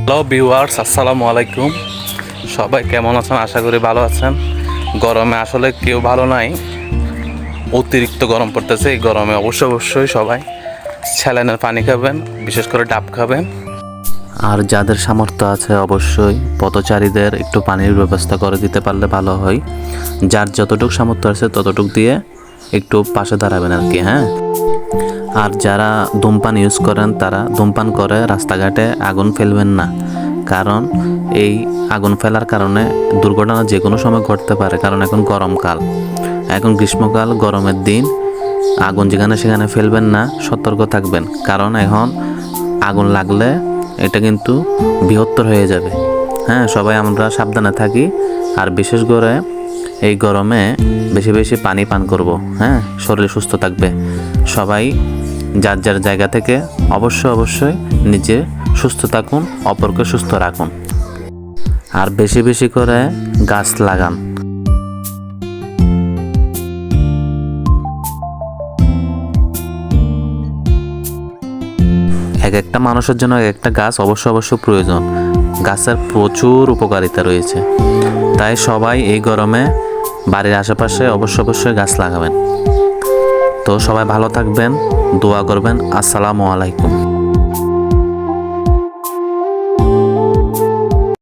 Hello viewers, আসসালামু আলাইকুম। সবাই কেমন আছেন? আশা করি ভালো আছেন। গরমে আসলে কেউ ভালো নাই, অতিরিক্ত গরম পড়তেছে। এই গরমে অবশ্যই সবাই স্যালাইনের পানি খাবেন, বিশেষ করে ডাব খাবেন। আর যাদের সামর্থ্য আছে অবশ্যই পথচারীদের একটু পানির ব্যবস্থা করে দিতে পারলে ভালো হয়। যার যতটুকু সামর্থ্য আছে ততটুকু দিয়ে একটু পাশে দাঁড়াবেন আর কি, হ্যাঁ। আর যারা ধূমপান ইউজ করেন তারা ধূমপান করে রাস্তাঘাটে আগুন ফেলবেন না, কারণ এই আগুন ফেলার কারণে দুর্ঘটনা যে কোনো সময় ঘটতে পারে। কারণ এখন গরমকাল, এখন গ্রীষ্মকাল, গরমের দিন। আগুন যেখানে সেখানে ফেলবেন না, সতর্ক থাকবেন, কারণ এখন আগুন লাগলে এটা কিন্তু বৃহত্তর হয়ে যাবে। হ্যাঁ, সবাই আমরা সাবধানে থাকি। আর বিশেষ করে এই গরমে বেশি বেশি পানি পান করব, হ্যাঁ, শরীর সুস্থ থাকবে। সবাই যার যার জায়গা থেকে অবশ্যই নিজে সুস্থ থাকুন, অপরকে সুস্থ রাখুন। আর বেশি বেশি করে গাছ লাগান। এক একটা মানুষের জন্য এক একটা গাছ অবশ্য প্রয়োজন। গাছের প্রচুর উপকারিতা রয়েছে, তাই সবাই এই গরমে বাড়ির আশেপাশে অবশ্যই গাছ লাগাবেন। তো সবাই ভালো থাকবেন, দোয়া করবেন। আসসালামু আলাইকুম।